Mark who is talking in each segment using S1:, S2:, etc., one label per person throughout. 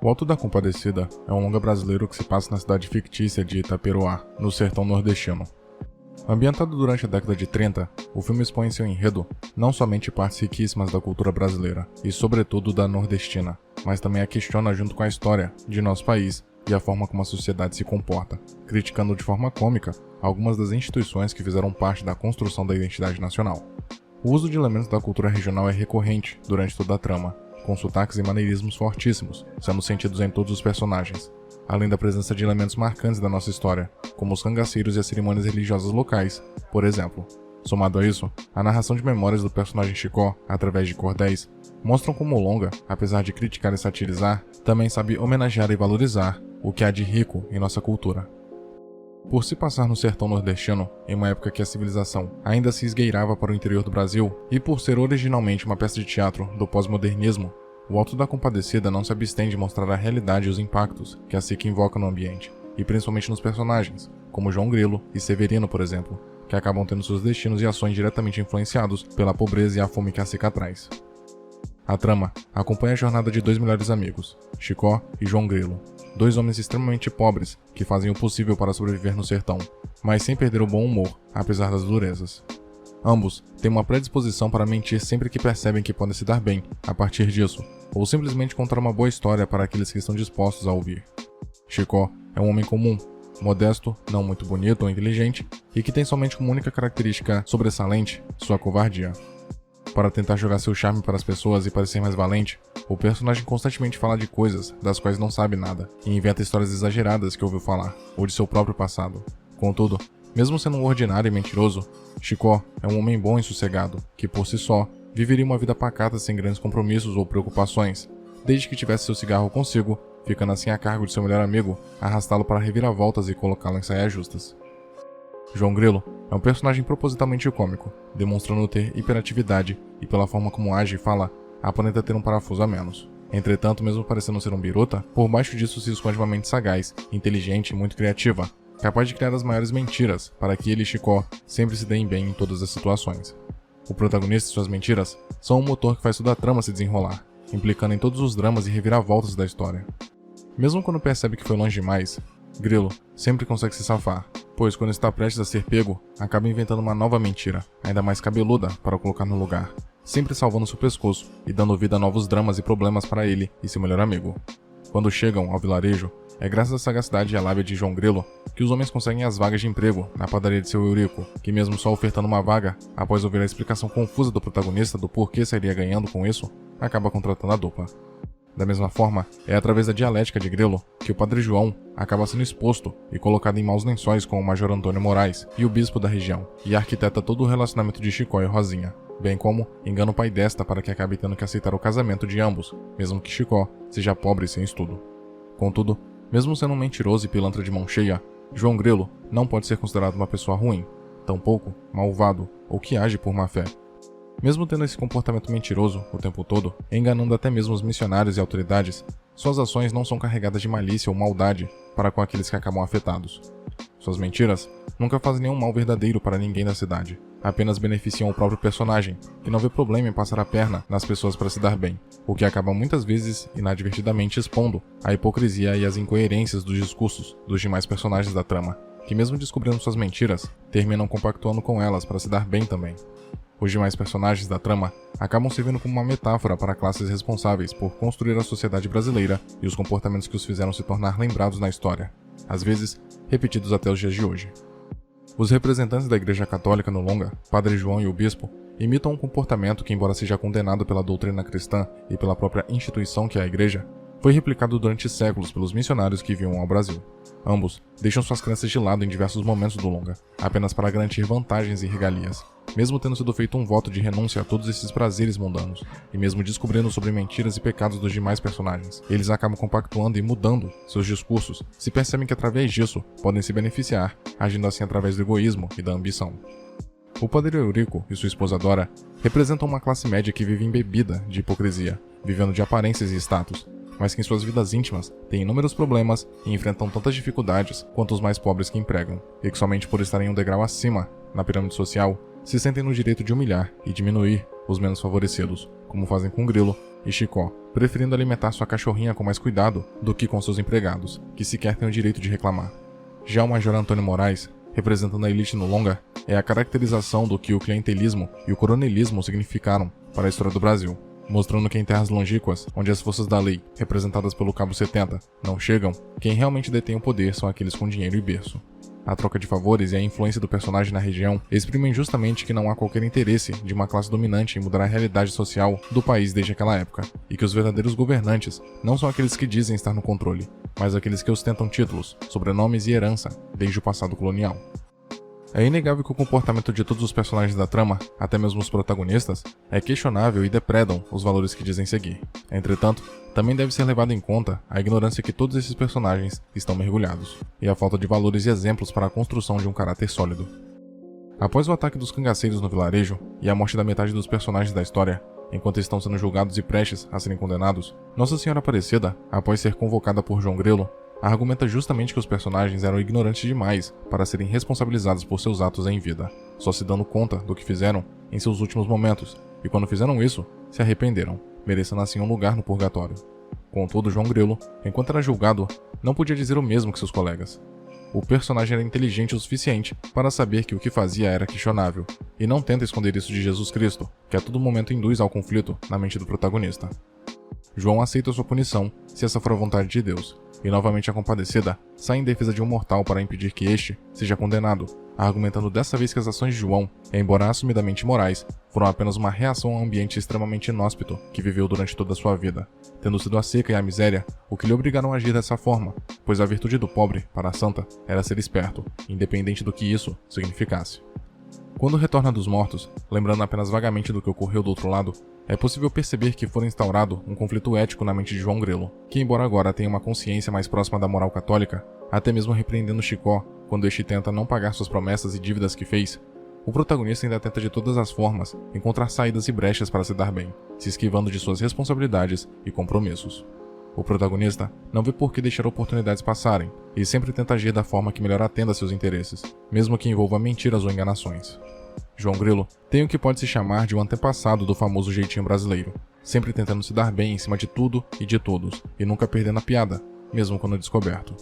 S1: O Alto da Compadecida é um longa brasileiro que se passa na cidade fictícia de Itaperoá, no sertão nordestino. Ambientado durante a década de 30, o filme expõe em seu enredo não somente partes riquíssimas da cultura brasileira, e sobretudo da nordestina, mas também a questiona junto com a história de nosso país e a forma como a sociedade se comporta, criticando de forma cômica algumas das instituições que fizeram parte da construção da identidade nacional. O uso de elementos da cultura regional é recorrente durante toda a trama, com sotaques e maneirismos fortíssimos, sendo sentidos em todos os personagens, além da presença de elementos marcantes da nossa história, como os cangaceiros e as cerimônias religiosas locais, por exemplo. Somado a isso, a narração de memórias do personagem Chicó, através de cordéis, mostram como o longa, apesar de criticar e satirizar, também sabe homenagear e valorizar o que há de rico em nossa cultura. Por se passar no sertão nordestino, em uma época que a civilização ainda se esgueirava para o interior do Brasil, e por ser originalmente uma peça de teatro do pós-modernismo, O Alto da Compadecida não se abstém de mostrar a realidade e os impactos que a SIC invoca no ambiente, e principalmente nos personagens, como João Grilo e Severino, por exemplo, que acabam tendo seus destinos e ações diretamente influenciados pela pobreza e a fome que a SIC traz. A trama acompanha a jornada de dois melhores amigos, Chicó e João Grilo, dois homens extremamente pobres que fazem o possível para sobreviver no sertão, mas sem perder o bom humor, apesar das durezas. Ambos têm uma predisposição para mentir sempre que percebem que podem se dar bem a partir disso, ou simplesmente contar uma boa história para aqueles que estão dispostos a ouvir. Chicó é um homem comum, modesto, não muito bonito ou inteligente, e que tem somente como única característica sobressalente sua covardia. Para tentar jogar seu charme para as pessoas e parecer mais valente, o personagem constantemente fala de coisas das quais não sabe nada, e inventa histórias exageradas que ouviu falar, ou de seu próprio passado. Contudo, mesmo sendo um ordinário e mentiroso, Chicó é um homem bom e sossegado, que por si só, viveria uma vida pacata sem grandes compromissos ou preocupações, desde que tivesse seu cigarro consigo, ficando assim a cargo de seu melhor amigo, arrastá-lo para reviravoltas e colocá-lo em saias justas. João Grilo é um personagem propositalmente cômico, demonstrando ter hiperatividade e pela forma como age e fala, aparenta ter um parafuso a menos. Entretanto, mesmo parecendo ser um biruta, por baixo disso se esconde uma mente sagaz, inteligente e muito criativa, capaz de criar as maiores mentiras para que ele e Chicó sempre se deem bem em todas as situações. O protagonista e suas mentiras são o motor que faz toda a trama se desenrolar, implicando em todos os dramas e reviravoltas da história. Mesmo quando percebe que foi longe demais, Grilo sempre consegue se safar, pois quando está prestes a ser pego, acaba inventando uma nova mentira, ainda mais cabeluda, para colocar no lugar, sempre salvando seu pescoço e dando vida a novos dramas e problemas para ele e seu melhor amigo. Quando chegam ao vilarejo, é graças à sagacidade e à lábia de João Grilo que os homens conseguem as vagas de emprego na padaria de seu Eurico, que mesmo só ofertando uma vaga, após ouvir a explicação confusa do protagonista do porquê sairia ganhando com isso, acaba contratando a dupla. Da mesma forma, é através da dialética de Grilo que o Padre João acaba sendo exposto e colocado em maus lençóis com o Major Antônio Moraes e o bispo da região, e arquiteta todo o relacionamento de Chicó e Rosinha, bem como engana o pai desta para que acabe tendo que aceitar o casamento de ambos, mesmo que Chicó seja pobre e sem estudo. Contudo, mesmo sendo um mentiroso e pilantra de mão cheia, João Grilo não pode ser considerado uma pessoa ruim, tampouco malvado ou que age por má fé. Mesmo tendo esse comportamento mentiroso o tempo todo, enganando até mesmo os missionários e autoridades, suas ações não são carregadas de malícia ou maldade para com aqueles que acabam afetados. Suas mentiras nunca fazem nenhum mal verdadeiro para ninguém da cidade, apenas beneficiam o próprio personagem, que não vê problema em passar a perna nas pessoas para se dar bem, o que acaba muitas vezes inadvertidamente expondo a hipocrisia e as incoerências dos discursos dos demais personagens da trama, que mesmo descobrindo suas mentiras, terminam compactuando com elas para se dar bem também. Os demais personagens da trama acabam servindo como uma metáfora para classes responsáveis por construir a sociedade brasileira e os comportamentos que os fizeram se tornar lembrados na história, às vezes repetidos até os dias de hoje. Os representantes da Igreja Católica no longa, Padre João e o Bispo, imitam um comportamento que, embora seja condenado pela doutrina cristã e pela própria instituição que é a Igreja, foi replicado durante séculos pelos missionários que vinham ao Brasil. Ambos deixam suas crenças de lado em diversos momentos do longa, apenas para garantir vantagens e regalias, mesmo tendo sido feito um voto de renúncia a todos esses prazeres mundanos, e mesmo descobrindo sobre mentiras e pecados dos demais personagens, eles acabam compactuando e mudando seus discursos, se percebem que através disso podem se beneficiar, agindo assim através do egoísmo e da ambição. O Padre Eurico e sua esposa Dora representam uma classe média que vive embebida de hipocrisia, vivendo de aparências e status, mas que em suas vidas íntimas têm inúmeros problemas e enfrentam tantas dificuldades quanto os mais pobres que empregam, e que somente por estarem um degrau acima na pirâmide social, se sentem no direito de humilhar e diminuir os menos favorecidos, como fazem com Grilo e Chicó, preferindo alimentar sua cachorrinha com mais cuidado do que com seus empregados, que sequer têm o direito de reclamar. Já o Major Antônio Moraes, representando a elite no longa, é a caracterização do que o clientelismo e o coronelismo significaram para a história do Brasil, mostrando que em terras longínquas, onde as forças da lei, representadas pelo Cabo 70, não chegam, quem realmente detém o poder são aqueles com dinheiro e berço. A troca de favores e a influência do personagem na região exprimem justamente que não há qualquer interesse de uma classe dominante em mudar a realidade social do país desde aquela época, e que os verdadeiros governantes não são aqueles que dizem estar no controle, mas aqueles que ostentam títulos, sobrenomes e herança desde o passado colonial. É inegável que o comportamento de todos os personagens da trama, até mesmo os protagonistas, é questionável e depredam os valores que dizem seguir. Entretanto, também deve ser levado em conta a ignorância que todos esses personagens estão mergulhados, e a falta de valores e exemplos para a construção de um caráter sólido. Após o ataque dos cangaceiros no vilarejo e a morte da metade dos personagens da história, enquanto estão sendo julgados e prestes a serem condenados, Nossa Senhora Aparecida, após ser convocada por João Grilo, argumenta justamente que os personagens eram ignorantes demais para serem responsabilizados por seus atos em vida, só se dando conta do que fizeram em seus últimos momentos, e quando fizeram isso, se arrependeram, merecendo assim um lugar no purgatório. Contudo, João Grilo, enquanto era julgado, não podia dizer o mesmo que seus colegas. O personagem era inteligente o suficiente para saber que o que fazia era questionável, e não tenta esconder isso de Jesus Cristo, que a todo momento induz ao conflito na mente do protagonista. João aceita sua punição, se essa for a vontade de Deus, e novamente a compadecida sai em defesa de um mortal para impedir que este seja condenado, argumentando dessa vez que as ações de João, embora assumidamente morais, foram apenas uma reação a um ambiente extremamente inóspito que viveu durante toda a sua vida, tendo sido a seca e a miséria o que lhe obrigaram a agir dessa forma, pois a virtude do pobre, para a santa, era ser esperto, independente do que isso significasse. Quando retorna dos mortos, lembrando apenas vagamente do que ocorreu do outro lado, é possível perceber que foi instaurado um conflito ético na mente de João Grilo, que embora agora tenha uma consciência mais próxima da moral católica, até mesmo repreendendo Chicó quando este tenta não pagar suas promessas e dívidas que fez, o protagonista ainda tenta de todas as formas encontrar saídas e brechas para se dar bem, se esquivando de suas responsabilidades e compromissos. O protagonista não vê por que deixar oportunidades passarem e sempre tenta agir da forma que melhor atenda a seus interesses, mesmo que envolva mentiras ou enganações. João Grilo tem o que pode se chamar de um antepassado do famoso jeitinho brasileiro, sempre tentando se dar bem em cima de tudo e de todos, e nunca perdendo a piada, mesmo quando descoberto.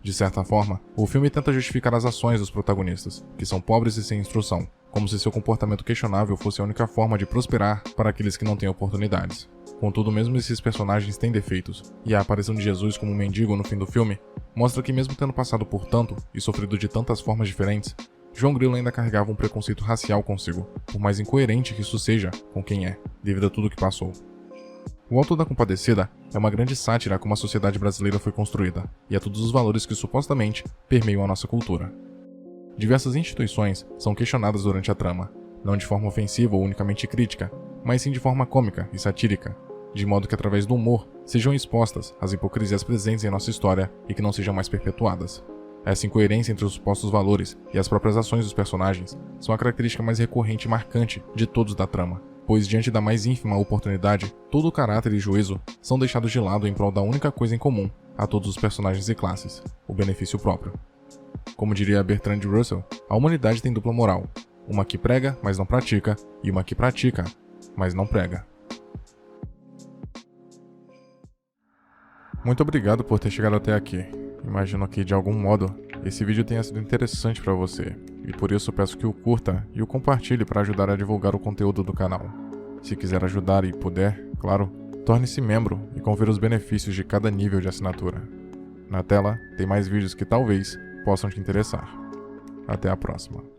S1: De certa forma, o filme tenta justificar as ações dos protagonistas, que são pobres e sem instrução, como se seu comportamento questionável fosse a única forma de prosperar para aqueles que não têm oportunidades. Contudo, mesmo esses personagens têm defeitos, e a aparição de Jesus como um mendigo no fim do filme mostra que mesmo tendo passado por tanto e sofrido de tantas formas diferentes, João Grilo ainda carregava um preconceito racial consigo, por mais incoerente que isso seja com quem é, devido a tudo que passou. O Alto da Compadecida é uma grande sátira a como a sociedade brasileira foi construída, e a todos os valores que supostamente permeiam a nossa cultura. Diversas instituições são questionadas durante a trama, não de forma ofensiva ou unicamente crítica, mas sim de forma cômica e satírica, de modo que através do humor sejam expostas as hipocrisias presentes em nossa história e que não sejam mais perpetuadas. Essa incoerência entre os supostos valores e as próprias ações dos personagens são a característica mais recorrente e marcante de todos da trama, pois diante da mais ínfima oportunidade, todo o caráter e juízo são deixados de lado em prol da única coisa em comum a todos os personagens e classes, o benefício próprio. Como diria Bertrand Russell, a humanidade tem dupla moral, uma que prega, mas não pratica, e uma que pratica, mas não prega. Muito obrigado por ter chegado até aqui. Imagino que, de algum modo, esse vídeo tenha sido interessante para você, e por isso peço que o curta e o compartilhe para ajudar a divulgar o conteúdo do canal. Se quiser ajudar e puder, claro, torne-se membro e confira os benefícios de cada nível de assinatura. Na tela, tem mais vídeos que talvez possam te interessar. Até a próxima.